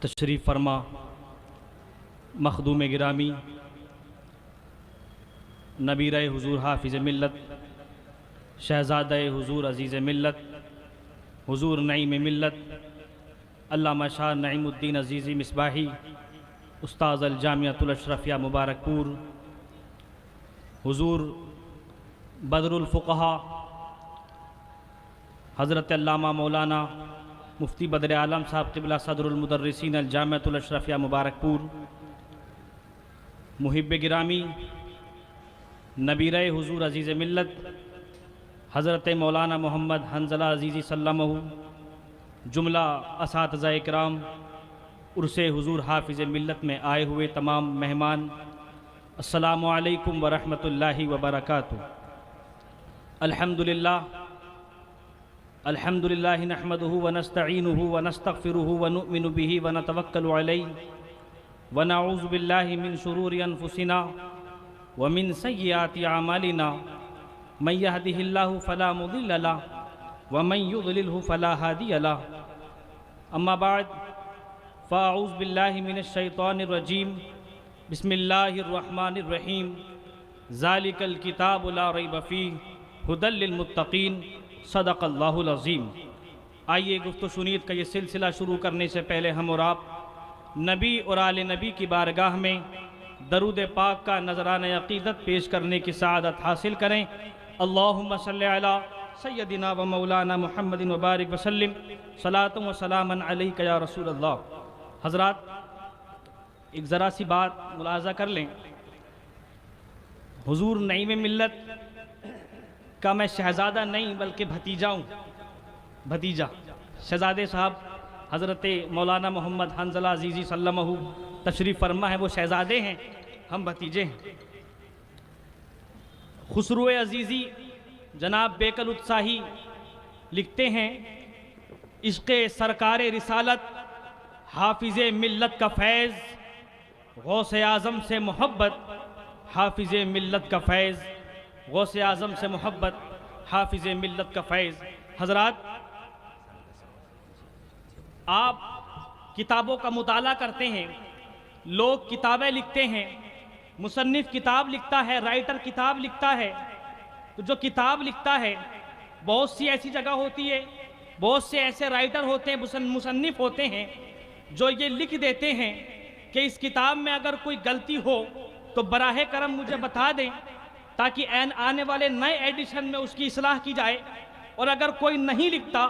تشریف فرما مخدوم گرامی نبیرہ حضور حافظ ملت شہزادہ حضور عزیز ملت حضور نعیم ملت علامہ شاہ نعیم الدین عزیزی مصباحی استاذ الجامعۃ الاشرفیہ مبارک پور، حضور بدر الفقہا حضرت علامہ مولانا مفتی بدر عالم صاحب قبلہ صدر المدرسین الجامعۃ الاشرفیہ مبارک پور، محب گرامی نبیرہ حضور عزیز ملت حضرت مولانا محمد حنظلہ عزیزی سلمہ، جملہ اساتذہ اکرام، عرس حضور حافظ ملت میں آئے ہوئے تمام مہمان، السلام علیکم ورحمۃ اللہ وبرکاتہ۔ الحمدللہ نحمدہ ونستعینہ ونستغفرہ ونؤمن بہ ونتوکل علیہ ونعوذ باللہ من شرور انفسنا ومن سیئات اعمالنا من یہدہ اللہ فلا مضل لہ ومن یضللہ فلا ہادی لہ، اما بعد فاعوذ باللہ من الشیطان الرجیم، بسم اللہ الرحمن الرحیم، ذالک الکتاب لا ریب فیہ ھدی للمتقین، صدق اللہ العظیم۔ آئیے گفت و شنید کا یہ سلسلہ شروع کرنے سے پہلے ہم اور آپ نبی اور آل نبی کی بارگاہ میں درود پاک کا نذرانہ عقیدت پیش کرنے کی سعادت حاصل کریں۔ اللہم صلی علی سیدنا و مولانا محمد وبارک وسلم، صلاۃ و سلاما علیک یا رسول اللہ۔ حضرات، ایک ذرا سی بات ملاحظہ کر لیں، حضور نعیم ملت کا میں شہزادہ نہیں بلکہ بھتیجا ہوں، بھتیجا۔ شہزادے صاحب حضرت مولانا محمد حنظلہ عزیزی سلمہ تشریف فرما ہے، وہ شہزادے ہیں، ہم بھتیجے ہیں۔ خسرو عزیزی جناب بیکل اتساہی لکھتے ہیں، عشق سرکار رسالت حافظ ملت کا فیض، غوث اعظم سے محبت حافظ ملت کا فیض، غوث اعظم سے محبت حافظ ملت کا فیض۔ حضرات، آپ کتابوں کا مطالعہ کرتے ہیں، لوگ کتابیں لکھتے ہیں، مصنف کتاب لکھتا ہے، رائٹر کتاب لکھتا ہے، تو جو کتاب لکھتا ہے بہت سی ایسی جگہ ہوتی ہے، بہت سے ایسے رائٹر ہوتے ہیں، مصنف ہوتے ہیں جو یہ لکھ دیتے ہیں کہ اس کتاب میں اگر کوئی غلطی ہو تو براہ کرم مجھے بتا دیں تاکہ آنے والے نئے ایڈیشن میں اس کی اصلاح کی جائے، اور اگر کوئی نہیں لکھتا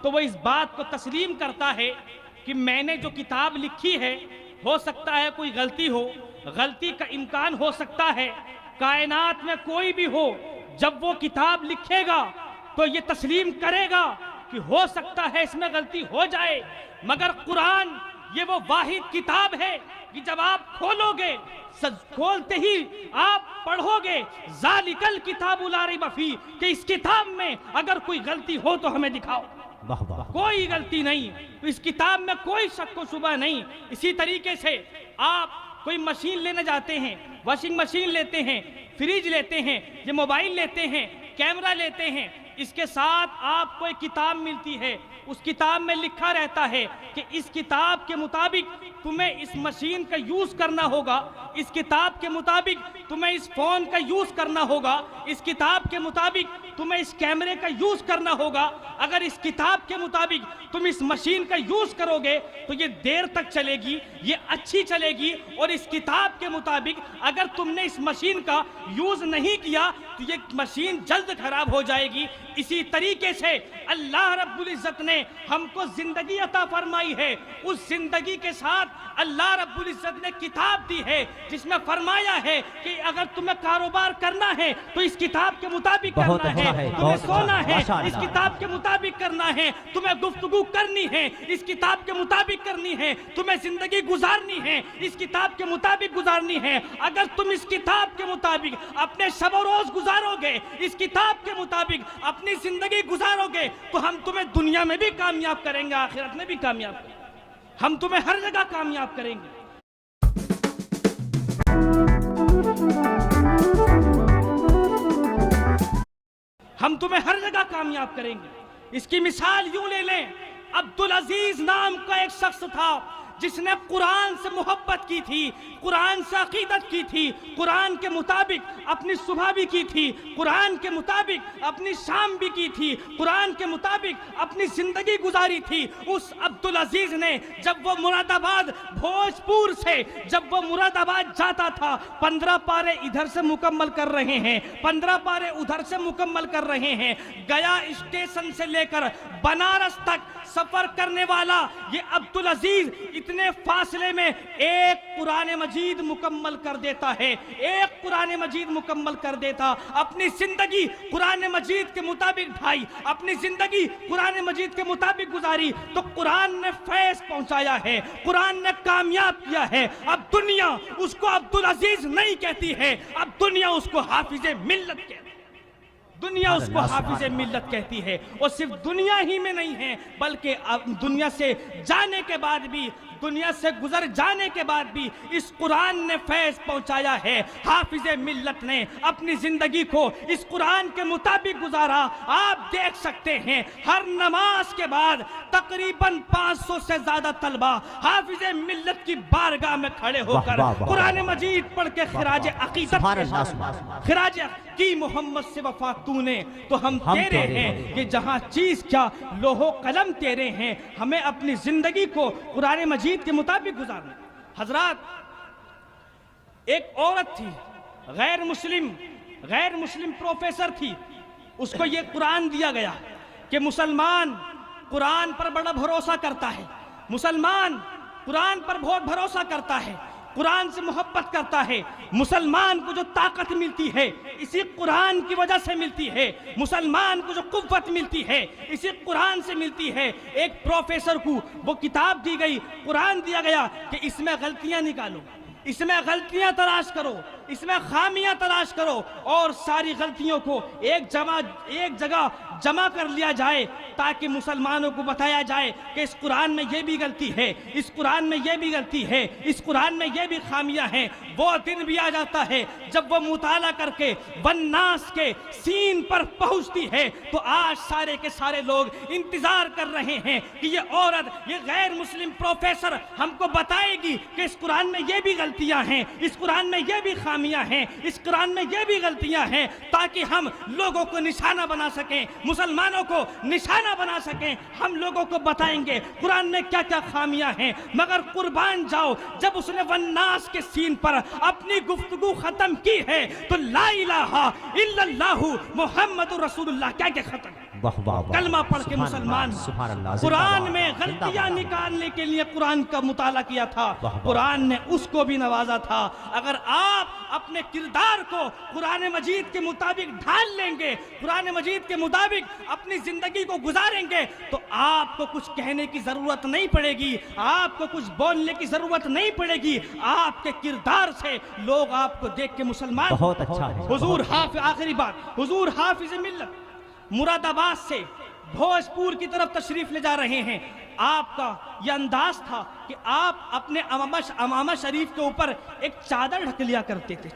تو وہ اس بات کو تسلیم کرتا ہے کہ میں نے جو کتاب لکھی ہے ہو سکتا ہے کوئی غلطی ہو، غلطی کا امکان ہو سکتا ہے، کائنات میں کوئی بھی ہو جب وہ کتاب لکھے گا تو یہ تسلیم کرے گا کہ ہو سکتا ہے اس میں غلطی ہو جائے، مگر قرآن یہ وہ واحد کتاب ہے کہ جب آپ کھولو گے، کھولتے ہی آپ پڑھو گے ذالک الکتاب لا ریب فیہ، کہ اس کتاب میں اگر کوئی غلطی ہو تو ہمیں دکھاؤ۔ کوئی غلطی نہیں، اس کتاب میں کوئی شک و شبہ نہیں۔ اسی طریقے سے آپ کوئی مشین لینے جاتے ہیں، واشنگ مشین لیتے ہیں، فریج لیتے ہیں، یہ موبائل لیتے ہیں، کیمرہ لیتے ہیں، اس کے ساتھ آپ کو ایک کتاب ملتی ہے، اس کتاب میں لکھا رہتا ہے کہ اس کتاب کے مطابق تمہیں اس مشین کا یوز کرنا ہوگا، اس کتاب کے مطابق تمہیں اس فون کا یوز کرنا ہوگا، اس کتاب کے مطابق تمہیں اس کیمرے کا یوز کرنا ہوگا۔ اگر اس کتاب کے مطابق تم اس مشین کا یوز کرو گے تو یہ دیر تک چلے گی، یہ اچھی چلے گی، اور اس کتاب کے مطابق اگر تم نے اس مشین کا یوز نہیں کیا تو یہ مشین جلد خراب ہو جائے گی۔ اسی طریقے سے اللہ رب العزت نے ہم کو زندگی عطا فرمائی ہے، اس زندگی کے ساتھ اللہ رب العزت نے کتاب دی ہے جس میں فرمایا ہے کہ اگر تمہیں کاروبار کرنا ہے تو اس کتاب کے مطابق کرنا ہے، تمہیں سونا ہے اس کتاب کے مطابق کرنا ہے، تمہیں گفتگو کرنی ہے اس کتاب کے مطابق کرنی ہے، تمہیں زندگی گزارنی ہے اس کتاب کے مطابق گزارنی ہے۔ اگر تم اس کتاب کے مطابق اپنے شب و روز گزارو گے، اس کتاب کے مطابق اپنی زندگی گزارو گے تو ہم تمہیں دنیا میں بھی کامیاب کریں گے، آخرت میں بھی کامیاب کریں گے، ہم تمہیں ہر جگہ کامیاب کریں گے۔ ہم تمہیں ہر جگہ کامیاب کریں گے۔ اس کی مثال یوں لے لیں، عبدالعزیز نام کا ایک شخص تھا جس نے قرآن سے محبت کی تھی، قرآن سے عقیدت کی تھی، قرآن کے مطابق اپنی صبح بھی کی تھی، قرآن کے مطابق اپنی شام بھی کی تھی، قرآن کے مطابق اپنی زندگی گزاری تھی، اس عبدالعزیز نے جب وہ مراد آباد بھوجپور سے جب وہ مراد آباد جاتا تھا، 15 پارے ادھر سے مکمل کر رہے ہیں، 15 پارے ادھر سے مکمل کر رہے ہیں، گیا اسٹیشن سے لے کر بنارس تک سفر کرنے والا یہ عبدالعزیز اتنے فاصلے میں ایک قرآن مجید مکمل کر دیتا ہے، ایک قرآن مجید مکمل کر دیتا، اپنی زندگی قرآن مجید کے مطابق ڈھائی، اپنی زندگی قرآن مجید کے مطابق گزاری، تو قرآن نے فیض پہنچایا ہے، قرآن نے کامیاب کیا ہے۔ اب دنیا اس کو عبدالعزیز نہیں کہتی ہے، اب دنیا اس کو حافظ ملت کہتی ہے، دنیا اس کو حافظ ملت کہتی ہے۔ اور صرف دنیا ہی میں نہیں ہے بلکہ دنیا سے جانے کے بعد بھی، دنیا سے گزر جانے کے بعد بھی اس قرآن نے فیض پہنچایا ہے۔ حافظ ملت نے اپنی زندگی کو اس قرآن کے مطابق گزارا۔ آپ دیکھ سکتے ہیں ہر نماز کے بعد تقریباً 500 سے زیادہ طلبہ حافظ ملت کی بارگاہ میں کھڑے ہو کر قرآن مجید پڑھ کے خراج عقیدت خراج کی محمد سے وفا تو نے تو ہم تیرے ہیں، کہ جہاں چیز کیا لوح و قلم تیرے ہیں، ہمیں اپنی زندگی کو قرآن مجید کے مطابق گزارنا۔ حضرات، ایک عورت تھی، غیر مسلم پروفیسر تھی، اس کو یہ قرآن دیا گیا کہ مسلمان قرآن پر بڑا بھروسہ کرتا ہے، مسلمان قرآن پر بہت بھروسہ کرتا ہے، قرآن سے محبت کرتا ہے، مسلمان کو جو طاقت ملتی ہے اسی قرآن کی وجہ سے ملتی ہے، مسلمان کو جو قوت ملتی ہے اسی قرآن سے ملتی ہے۔ ایک پروفیسر کو وہ کتاب دی گئی، قرآن دیا گیا کہ اس میں غلطیاں نکالو، اس میں غلطیاں تلاش کرو، اس میں خامیاں تلاش کرو، اور ساری غلطیوں کو ایک جگہ جمع کر لیا جائے تاکہ مسلمانوں کو بتایا جائے کہ اس قرآن میں یہ بھی غلطی ہے، اس قرآن میں یہ بھی غلطی ہے، اس قرآن میں یہ بھی خامیاں ہیں۔ وہ دن بھی آ جاتا ہے جب وہ مطالعہ کر کے والناس کے سین پر پہنچتی ہے تو آج سارے کے سارے لوگ انتظار کر رہے ہیں کہ یہ عورت، یہ غیر مسلم پروفیسر ہم کو بتائے گی کہ اس قرآن میں یہ بھی غلطیاں ہیں، اس قرآن میں یہ بھی خامیاں ہیں، اس قرآن میں یہ بھی غلطیاں ہیں، تاکہ ہم لوگوں کو نشانہ بنا سکیں، مسلمانوں کو نشانہ بنا سکیں۔ ہم لوگوں کو بتائیں گے قرآن میں کیا کیا خامیاں ہیں۔ مگر قربان جاؤ، جب اس نے والناس کے سین پر اپنی گفتگو ختم کی ہے تو لا الہ الا اللہ محمد رسول اللہ کیا کہ ختم، کلمہ پڑھ کے مسلمان قرآن میں غلطیاں نکالنے کے لیے قرآن کا مطالعہ کیا تھا، قرآن نے اس کو بھی نوازا تھا۔ اگر آپ اپنے کردار کو قرآن مجید کے مطابق ڈھال لیں گے، قرآن مجید کے مطابق اپنی زندگی کو گزاریں گے تو آپ کو کچھ کہنے کی ضرورت نہیں پڑے گی، آپ کو کچھ بولنے کی ضرورت نہیں پڑے گی، آپ کے کردار سے لوگ آپ کو دیکھ کے مسلمان۔ بہت اچھا ہے۔ حضور حافظ، آخری بات، حضور حافظ ملت مراد آباد سے بھوجپور کی طرف تشریف لے جا رہے ہیں۔ آپ کا یہ انداز تھا کہ آپ اپنے امامہ شریف کے اوپر ایک چادر ڈھک لیا کرتے تھے،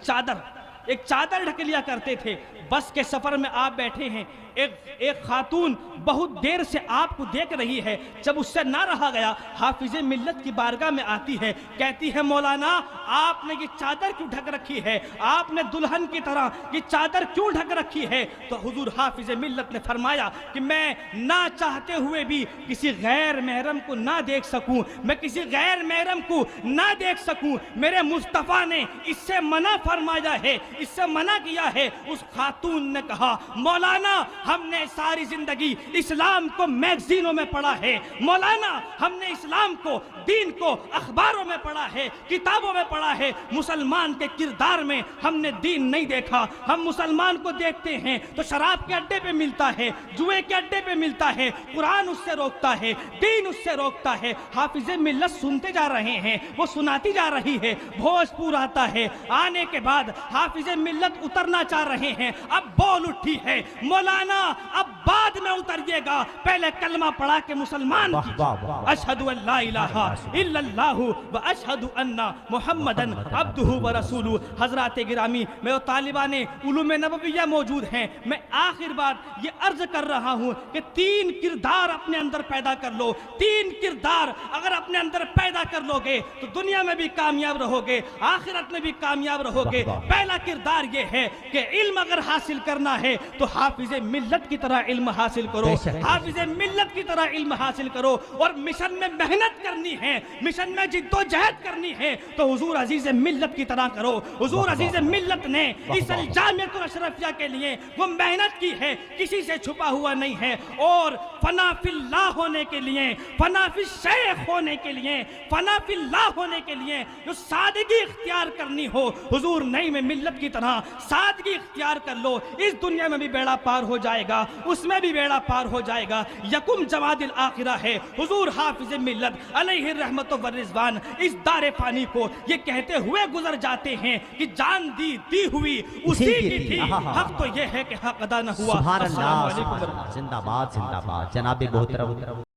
ایک چادر ڈھک لیا کرتے تھے۔ بس کے سفر میں آپ بیٹھے ہیں، ایک خاتون بہت دیر سے آپ کو دیکھ رہی ہے، جب اس سے نہ رہا گیا حافظ ملت کی بارگاہ میں آتی ہے، کہتی ہے مولانا آپ نے یہ چادر کیوں ڈھک رکھی ہے، آپ نے دلہن کی طرح یہ چادر کیوں ڈھک رکھی ہے؟ تو حضور حافظ ملت نے فرمایا کہ میں نہ چاہتے ہوئے بھی کسی غیر محرم کو نہ دیکھ سکوں، میں کسی غیر محرم کو نہ دیکھ سکوں، میرے مصطفیٰ نے اس سے منع فرمایا ہے، اس سے منع کیا ہے۔ اس خاتون نے کہا مولانا ہم نے ساری زندگی اسلام کو میگزینوں میں پڑھا ہے، مولانا ہم نے اسلام کو، دین کو اخباروں میں پڑھا ہے، کتابوں میں پڑھا ہے، مسلمان کے کردار میں ہم نے دین نہیں دیکھا۔ ہم مسلمان کو دیکھتے ہیں تو شراب کے اڈے پہ ملتا ہے، جوئے کے اڈے پہ ملتا ہے، قرآن اس سے روکتا ہے، دین اس سے روکتا ہے۔ حافظ ملت سنتے جا رہے ہیں، وہ سناتی جا رہی ہے۔ بھوجپور آتا ہے، آنے کے بعد حافظ حافظ ملت اترنا چاہ رہے ہیں. اب بول اٹھی ہے مولانا اب بعد میں اتریے گا, پہلے کلمہ پڑھا کے مسلمان کیجیے. اشہد ان لا الہ الا اللہ و اشہد ان محمدن عبدہ و رسولہ. حضرات گرامی, میں طالبان علوم نبویہ موجود ہیں, میں آخر بات یہ عرض کر رہا ہوں کہ 3 کردار اپنے اندر پیدا کر لو. 3 کردار اگر اپنے اندر پیدا کر لو گے تو دنیا میں بھی کامیاب رہو گے, آخرت میں بھی کامیاب رہو گے. پہلا کردار یہ ہے کہ علم اگر حاصل کرنا ہے تو حافظ ملت کی طرح علم حاصل کرو, حافظ ملت کی طرح علم حاصل کرو. اور مشن میں محنت کرنی ہے, مشن میں جد و جہد کرنی ہے تو حضور عزیز ملت کی طرح کرو. حضور عزیز ملت نے اس الجامعۃ الاشرفیہ کے لیے وہ محنت کی ہے, کسی سے چھپا ہوا نہیں ہے. اور فنا فی اللہ ہونے کے لیے, فنا فی الشیخ ہونے کے لیے, فنا فی اللہ ہونے کے لیے جو سادگی اختیار کرنی ہو, حضور نئی میں ملت کی طرح سادگی اختیار کر لو. اس دنیا میں بھی بیڑا پار ہو جائے گا, اس میں بھی بیڑا پار ہو جائے گا. یکم جمادی الاخرہ ہے, حضور حافظ ملت علیہ الرحمت والرضوان اس دار فانی کو یہ کہتے ہوئے گزر جاتے ہیں کہ جان دی ہوئی اسی کی تھی, حق تو یہ ہے کہ حق ادا نہ ہوا. سبحان اللہ, زندہ باد زندہ باد جناب محترم